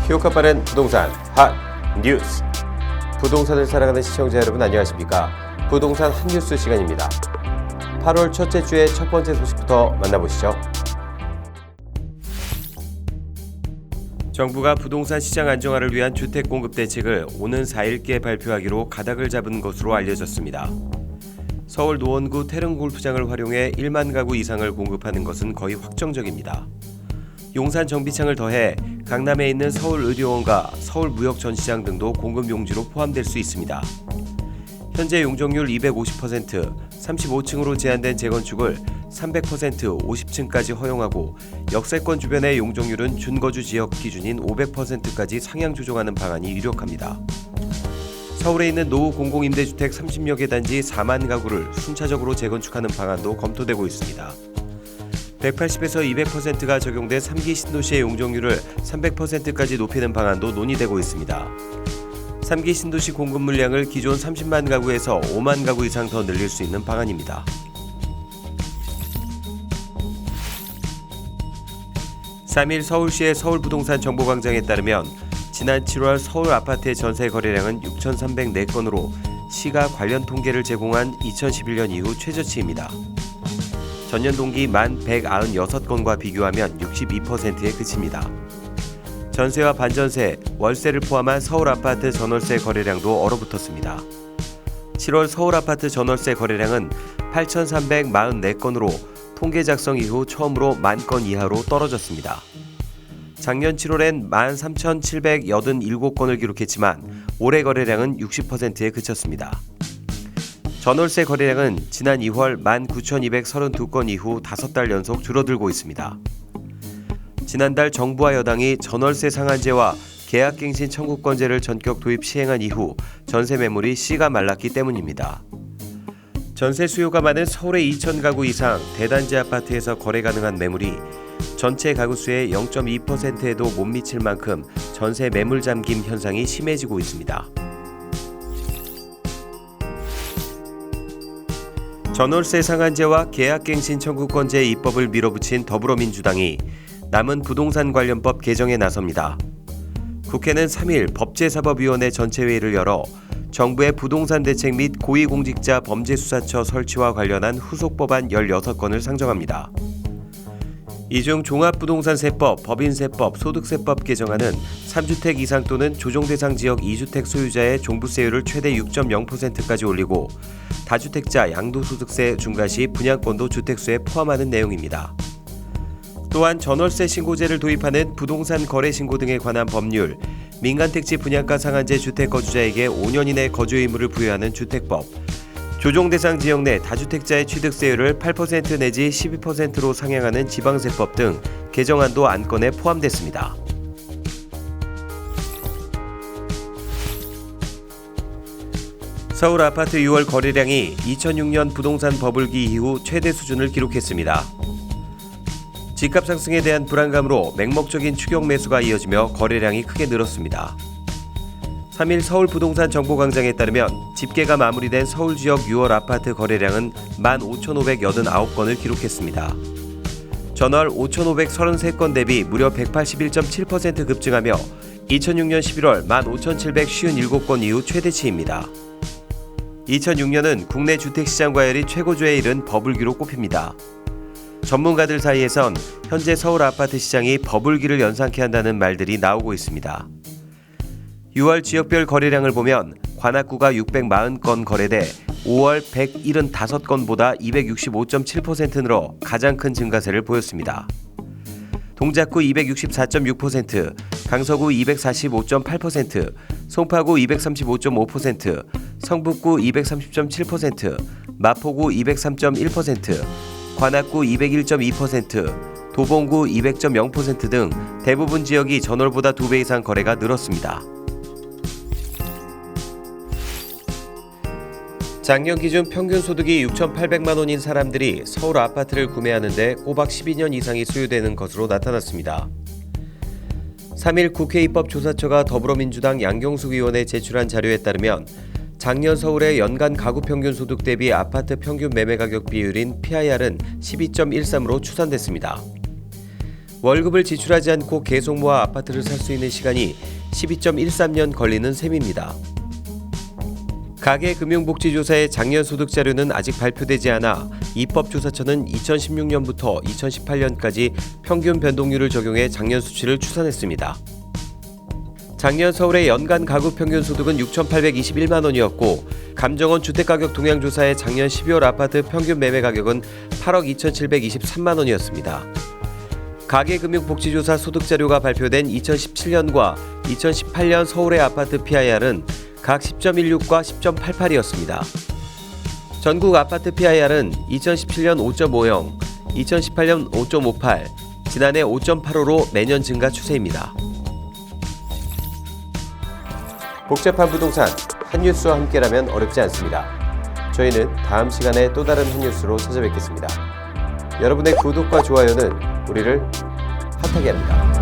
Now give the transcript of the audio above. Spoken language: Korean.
키오카 빠른 부동산 핫 뉴스. 부동산을 살아가는 시청자 여러분 안녕하십니까? 부동산 핫 뉴스 시간입니다. 8월 첫째 주의 첫 번째 소식부터 만나보시죠. 정부가 부동산 시장 안정화를 위한 주택 공급 대책을 오는 4일께 발표하기로 가닥을 잡은 것으로 알려졌습니다. 서울 노원구 태릉 골프장을 활용해 1만 가구 이상을 공급하는 것은 거의 확정적입니다. 용산 정비창을 더해 강남에 있는 서울의료원과 서울무역전시장 등도 공급 용지로 포함될 수 있습니다. 현재 용적률 250%, 35층으로 제한된 재건축을 300%, 50층까지 허용하고 역세권 주변의 용적률은 준거주 지역 기준인 500%까지 상향 조정하는 방안이 유력합니다. 서울에 있는 노후 공공임대주택 30여 개 단지 4만 가구를 순차적으로 재건축하는 방안도 검토되고 있습니다. 180에서 200%가 적용된 3기 신도시의 용적률을 300%까지 높이는 방안도 논의되고 있습니다. 3기 신도시 공급 물량을 기존 30만 가구에서 5만 가구 이상 더 늘릴 수 있는 방안입니다. (3일) 서울시의 서울부동산 정보광장에 따르면 지난 7월 서울 아파트의 전세 거래량은 6,304건으로 시가 관련 통계를 제공한 2011년 이후 최저치입니다. 전년 동기 1,196건과 비교하면 62%에 그칩니다. 전세와 반전세, 월세를 포함한 서울 아파트 전월세 거래량도 얼어붙었습니다. 7월 서울 아파트 전월세 거래량은 8,344건으로 통계 작성 이후 처음으로 10,000건 이하로 떨어졌습니다. 작년 7월엔 13,787건을 기록했지만 올해 거래량은 60%에 그쳤습니다. 전월세 거래량은 지난 2월 19,232건 이후 5달 연속 줄어들고 있습니다. 지난달 정부와 여당이 전월세 상한제와 계약갱신 청구권제를 전격 도입 시행한 이후 전세 매물이 씨가 말랐기 때문입니다. 전세 수요가 많은 서울의 2,000가구 이상 대단지 아파트에서 거래 가능한 매물이 전체 가구 수의 0.2%에도 못 미칠 만큼 전세 매물 잠김 현상이 심해지고 있습니다. 전월세 상한제와 계약갱신 청구권제 입법을 밀어붙인 더불어민주당이 남은 부동산 관련법 개정에 나섭니다. 국회는 3일 법제사법위원회 전체회의를 열어 정부의 부동산 대책 및 고위공직자 범죄수사처 설치와 관련한 후속법안 16건을 상정합니다. 이 중 종합부동산세법, 법인세법, 소득세법 개정안은 3주택 이상 또는 조정대상 지역 2주택 소유자의 종부세율을 최대 6.0%까지 올리고 다주택자 양도소득세 중과 시 분양권도 주택수에 포함하는 내용입니다. 또한 전월세 신고제를 도입하는 부동산 거래 신고 등에 관한 법률, 민간택지 분양가 상한제 주택 거주자에게 5년 이내 거주 의무를 부여하는 주택법, 조정대상 지역 내 다주택자의 취득세율을 8% 내지 12%로 상향하는 지방세법 등 개정안도 안건에 포함됐습니다. 서울 아파트 6월 거래량이 2006년 부동산 버블기 이후 최대 수준을 기록했습니다. 집값 상승에 대한 불안감으로 맹목적인 추격 매수가 이어지며 거래량이 크게 늘었습니다. 3일 서울 부동산 정보광장에 따르면 집계가 마무리된 서울 지역 6월 아파트 거래량은 15,589건을 기록했습니다. 전월 5,533건 대비 무려 181.7% 급증하며 2006년 11월 15,757건 이후 최대치입니다. 2006년은 국내 주택시장 과열이 최고조에 이른 버블기로 꼽힙니다. 전문가들 사이에선 현재 서울 아파트 시장이 버블기를 연상케 한다는 말들이 나오고 있습니다. 6월 지역별 거래량을 보면 관악구가 640건 거래돼 5월 175건보다 265.7% 늘어 가장 큰 증가세를 보였습니다. 동작구 264.6%, 강서구 245.8%, 송파구 235.5%, 성북구 230.7%, 마포구 203.1%, 관악구 201.2%, 도봉구 200.0% 등 대부분 지역이 전월보다 2배 이상 거래가 늘었습니다. 작년 기준 평균 소득이 6,800만 원인 사람들이 서울 아파트를 구매하는 데 꼬박 12년 이상이 소요되는 것으로 나타났습니다. 3일 국회 입법조사처가 더불어민주당 양경숙 의원에 제출한 자료에 따르면 작년 서울의 연간 가구 평균 소득 대비 아파트 평균 매매 가격 비율인 PIR은 12.13으로 추산됐습니다. 월급을 지출하지 않고 계속 모아 아파트를 살 수 있는 시간이 12.13년 걸리는 셈입니다. 가계금융복지조사의 작년 소득 자료는 아직 발표되지 않아 입법조사처는 2016년부터 2018년까지 평균 변동률을 적용해 작년 수치를 추산했습니다. 작년 서울의 연간 가구 평균 소득은 6,821만 원이었고 감정원 주택가격 동향조사의 작년 12월 아파트 평균 매매 가격은 8억 2,723만 원이었습니다. 가계금융복지조사 소득자료가 발표된 2017년과 2018년 서울의 아파트 PIR은 각 10.16과 10.88이었습니다. 전국 아파트 PIR은 2017년 5.50, 2018년 5.58, 지난해 5.85로 매년 증가 추세입니다. 복잡한 부동산, 한뉴스와 함께라면 어렵지 않습니다. 저희는 다음 시간에 또 다른 한뉴스로 찾아뵙겠습니다. 여러분의 구독과 좋아요는 우리를 핫하게 합니다.